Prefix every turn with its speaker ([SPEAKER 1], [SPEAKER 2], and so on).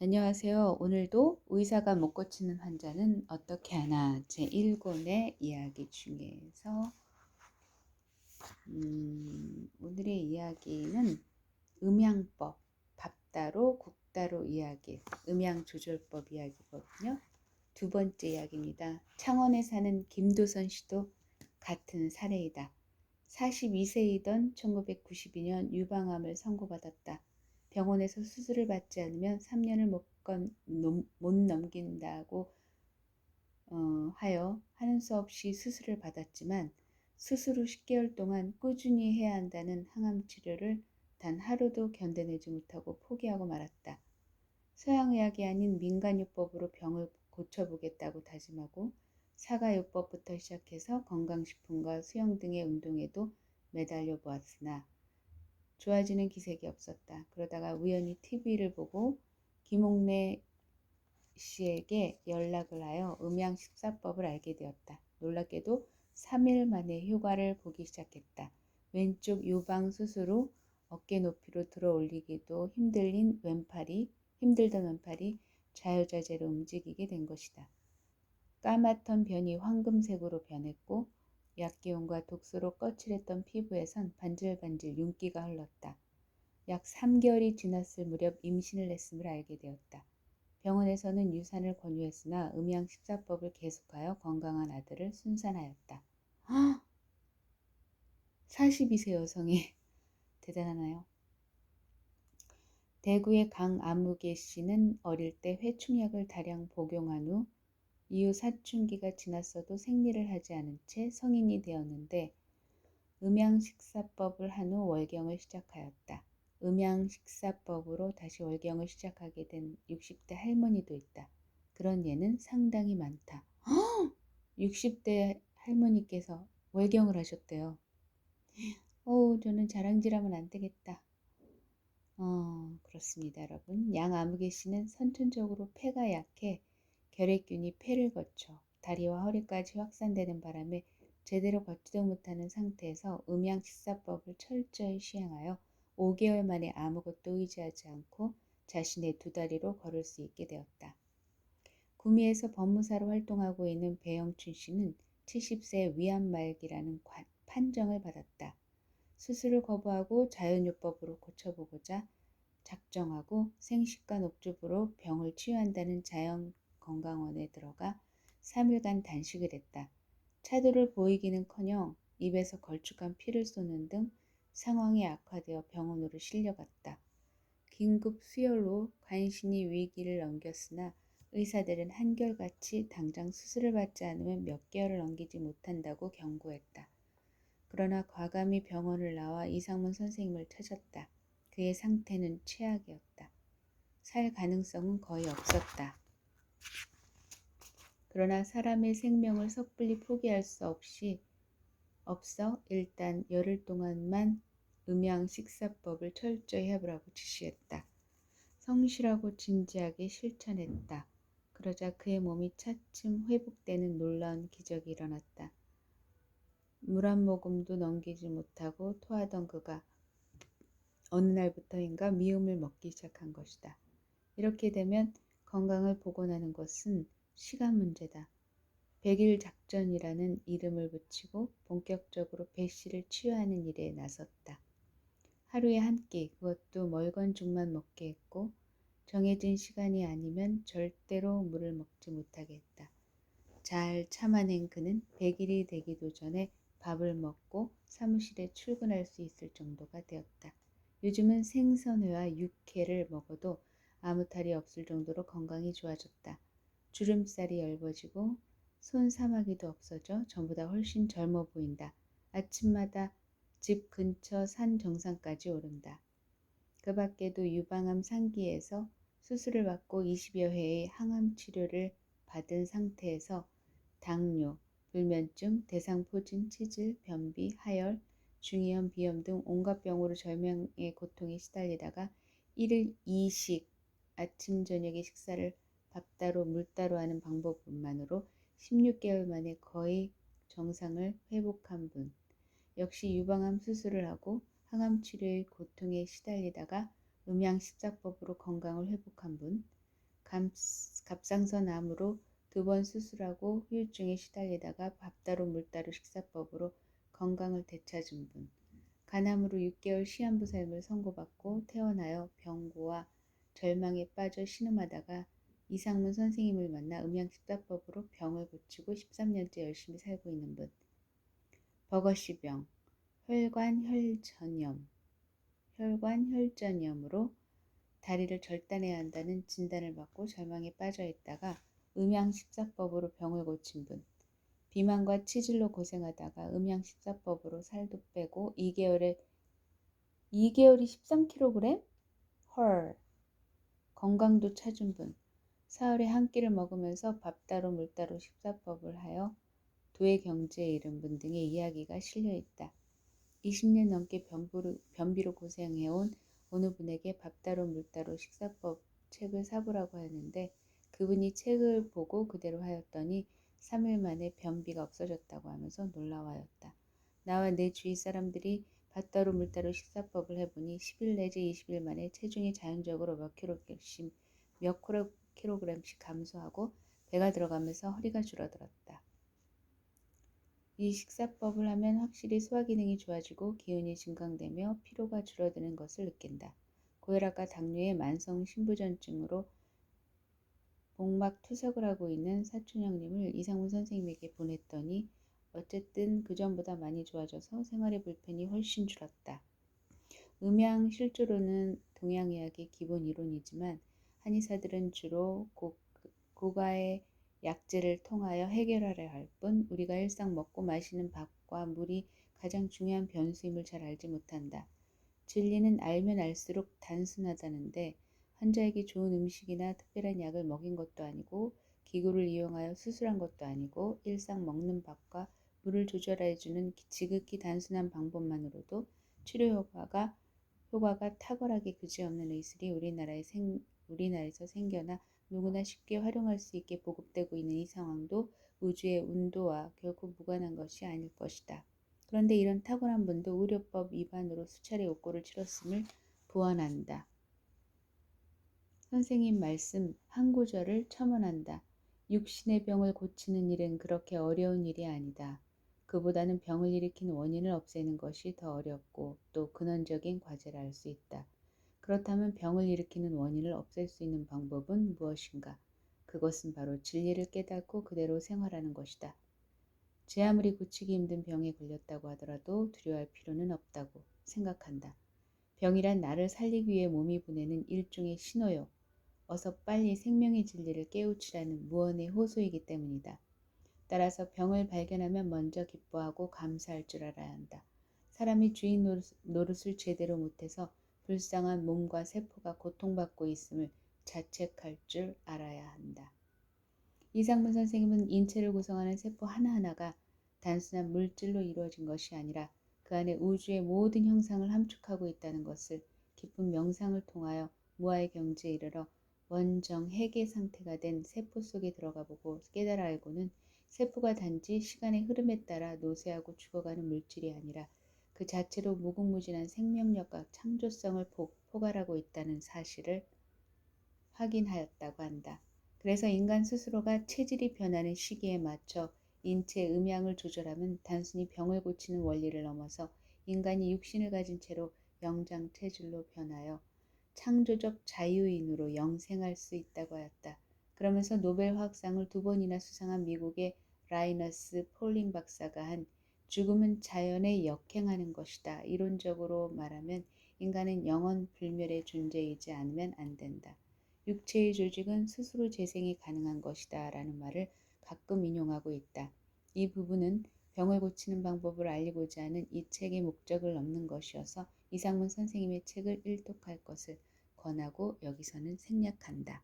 [SPEAKER 1] 안녕하세요. 오늘도 의사가 못 고치는 환자는 어떻게 하나 제1권의 이야기 중에서 오늘의 이야기는 음양법, 밥다로 국다로 이야기, 음양조절법 이야기거든요. 두 번째 이야기입니다. 창원에 사는 김도선 씨도 같은 사례이다. 42세이던 1992년 유방암을 선고받았다. 병원에서 수술을 받지 않으면 3년을 못 넘긴다고 하여 하는 수 없이 수술을 받았지만 수술 후 10개월 동안 꾸준히 해야 한다는 항암 치료를 단 하루도 견뎌내지 못하고 포기하고 말았다. 서양의학이 아닌 민간요법으로 병을 고쳐보겠다고 다짐하고 사가요법부터 시작해서 건강식품과 수영 등의 운동에도 매달려 보았으나 좋아지는 기색이 없었다. 그러다가 우연히 TV를 보고 김옥래 씨에게 연락을 하여 음양식사법을 알게 되었다. 놀랍게도 3일 만에 효과를 보기 시작했다. 왼쪽 유방 수술 후 어깨 높이로 들어 올리기도 힘들던 왼팔이 자유자재로 움직이게 된 것이다. 까맣던 변이 황금색으로 변했고 약기운과 독소로 거칠했던 피부에선 반질반질 윤기가 흘렀다. 약 3개월이 지났을 무렵 임신을 했음을 알게 되었다. 병원에서는 유산을 권유했으나 음양식사법을 계속하여 건강한 아들을 순산하였다. 42세 여성이 대단하나요? 대구의 강아무개 씨는 어릴 때 회충약을 다량 복용한 후 이후 사춘기가 지났어도 생리를 하지 않은 채 성인이 되었는데 음양식사법을 한 후 월경을 시작하였다. 음양식사법으로 다시 월경을 시작하게 된 60대 할머니도 있다. 그런 예는 상당히 많다. 60대 할머니께서 월경을 하셨대요. 저는 자랑질하면 안 되겠다. 그렇습니다, 여러분. 양아무개 씨는 선천적으로 폐가 약해 결핵균이 폐를 거쳐 다리와 허리까지 확산되는 바람에 제대로 걷지도 못하는 상태에서 음양식사법을 철저히 시행하여 5개월 만에 아무것도 의지하지 않고 자신의 두 다리로 걸을 수 있게 되었다. 구미에서 법무사로 활동하고 있는 배영춘 씨는 70세 위암말기라는 판정을 받았다. 수술을 거부하고 자연요법으로 고쳐보고자 작정하고 생식과 녹즙으로 병을 치유한다는 자연건강원에 들어가 3일간 단식을 했다. 차도를 보이기는커녕 입에서 걸쭉한 피를 쏘는 등 상황이 악화되어 병원으로 실려갔다. 긴급 수혈로 간신히 위기를 넘겼으나 의사들은 한결같이 당장 수술을 받지 않으면 몇 개월을 넘기지 못한다고 경고했다. 그러나 과감히 병원을 나와 이상문 선생님을 찾았다. 그의 상태는 최악이었다. 살 가능성은 거의 없었다. 그러나 사람의 생명을 섣불리 포기할 수 없어 일단 열흘 동안만 음양식사법을 철저히 해보라고 지시했다. 성실하고 진지하게 실천했다. 그러자 그의 몸이 차츰 회복되는 놀라운 기적이 일어났다. 물 한 모금도 넘기지 못하고 토하던 그가 어느 날부터인가 미음을 먹기 시작한 것이다. 이렇게 되면 건강을 복원하는 것은 시간 문제다. 100일 작전이라는 이름을 붙이고 본격적으로 배 씨를 치유하는 일에 나섰다. 하루에 한 끼, 그것도 멀건 죽만 먹게 했고 정해진 시간이 아니면 절대로 물을 먹지 못하게 했다. 잘 참아낸 그는 100일이 되기도 전에 밥을 먹고 사무실에 출근할 수 있을 정도가 되었다. 요즘은 생선회와 육회를 먹어도 아무 탈이 없을 정도로 건강이 좋아졌다. 주름살이 엷어지고 손사마귀도 없어져 전보다 훨씬 젊어 보인다. 아침마다 집 근처 산 정상까지 오른다. 그 밖에도 유방암 상기에서 수술을 받고 20여 회의 항암 치료를 받은 상태에서 당뇨, 불면증, 대상포진, 치질, 변비, 하열, 중이염, 비염 등 온갖 병으로 절명의 고통에 시달리다가 1일 2식 아침 저녁의 식사를 밥따로 물따로 하는 방법만으로 16개월 만에 거의 정상을 회복한 분. 역시 유방암 수술을 하고 항암 치료의 고통에 시달리다가 음양식사법으로 건강을 회복한 분. 갑상선암으로 2번 수술하고 후유증에 시달리다가 밥다로 물다로 식사법으로 건강을 되찾은 분, 간암으로 6개월 시한부 삶을 선고받고 퇴원하여 병고와 절망에 빠져 신음하다가 이상문 선생님을 만나 음양식사법으로 병을 고치고 13년째 열심히 살고 있는 분, 버거시병, 혈관혈전염으로 다리를 절단해야 한다는 진단을 받고 절망에 빠져 있다가 음양식사법으로 병을 고친 분, 비만과 치질로 고생하다가 음양식사법으로 살도 빼고 2개월이 13kg? 헐. 건강도 찾은 분, 사흘에 한 끼를 먹으면서 밥따로 물따로 식사법을 하여 도의 경지에 이른 분 등의 이야기가 실려있다. 20년 넘게 변비로 고생해온 어느 분에게 밥따로 물따로 식사법 책을 사보라고 하는데 그분이 책을 보고 그대로 하였더니 3일 만에 변비가 없어졌다고 하면서 놀라워하였다. 나와 내 주위 사람들이 밥따로 물따로 식사법을 해보니 10일 내지 20일 만에 체중이 자연적으로 몇 킬로그램씩 감소하고 배가 들어가면서 허리가 줄어들었다. 이 식사법을 하면 확실히 소화기능이 좋아지고 기운이 증강되며 피로가 줄어드는 것을 느낀다. 고혈압과 당뇨의 만성 신부전증으로 복막투석을 하고 있는 사촌형님을 이상문 선생님에게 보냈더니 어쨌든 그전보다 많이 좋아져서 생활의 불편이 훨씬 줄었다. 음양실조로는 동양의학의 기본 이론이지만 한의사들은 주로 고가의 약재를 통하여 해결하려 할 뿐 우리가 일상 먹고 마시는 밥과 물이 가장 중요한 변수임을 잘 알지 못한다. 진리는 알면 알수록 단순하다는데 환자에게 좋은 음식이나 특별한 약을 먹인 것도 아니고 기구를 이용하여 수술한 것도 아니고 일상 먹는 밥과 물을 조절해주는 지극히 단순한 방법만으로도 치료 효과가 탁월하게 그지없는 의술이 우리나라에서 생겨나 누구나 쉽게 활용할 수 있게 보급되고 있는 이 상황도 우주의 운도와 결코 무관한 것이 아닐 것이다. 그런데 이런 탁월한 분도 의료법 위반으로 수차례 옥고를 치렀음을 부언한다. 선생님 말씀 한 구절을 첨언한다. 육신의 병을 고치는 일은 그렇게 어려운 일이 아니다. 그보다는 병을 일으킨 원인을 없애는 것이 더 어렵고 또 근원적인 과제라 할 수 있다. 그렇다면 병을 일으키는 원인을 없앨 수 있는 방법은 무엇인가? 그것은 바로 진리를 깨닫고 그대로 생활하는 것이다. 제 아무리 고치기 힘든 병에 걸렸다고 하더라도 두려워할 필요는 없다고 생각한다. 병이란 나를 살리기 위해 몸이 보내는 일종의 신호요. 어서 빨리 생명의 진리를 깨우치라는 무언의 호소이기 때문이다. 따라서 병을 발견하면 먼저 기뻐하고 감사할 줄 알아야 한다. 사람이 주인 노릇을 제대로 못해서 불쌍한 몸과 세포가 고통받고 있음을 자책할 줄 알아야 한다. 이상문 선생님은 인체를 구성하는 세포 하나하나가 단순한 물질로 이루어진 것이 아니라 그 안에 우주의 모든 형상을 함축하고 있다는 것을 깊은 명상을 통하여 무아의 경지에 이르러 원정해계 상태가 된 세포 속에 들어가 보고 깨달아 알고는 세포가 단지 시간의 흐름에 따라 노쇠하고 죽어가는 물질이 아니라 그 자체로 무궁무진한 생명력과 창조성을 포괄하고 있다는 사실을 확인하였다고 한다. 그래서 인간 스스로가 체질이 변하는 시기에 맞춰 인체 음양을 조절하면 단순히 병을 고치는 원리를 넘어서 인간이 육신을 가진 채로 영장 체질로 변하여 창조적 자유인으로 영생할 수 있다고 하였다. 그러면서 노벨 화학상을 2번이나 수상한 미국의 라이너스 폴링 박사가 한 죽음은 자연에 역행하는 것이다. 이론적으로 말하면 인간은 영원 불멸의 존재이지 않으면 안 된다. 육체의 조직은 스스로 재생이 가능한 것이다 라는 말을 가끔 인용하고 있다. 이 부분은 병을 고치는 방법을 알리고자 하는 이 책의 목적을 넘는 것이어서 이상문 선생님의 책을 일독할 것을 권하고 여기서는 생략한다.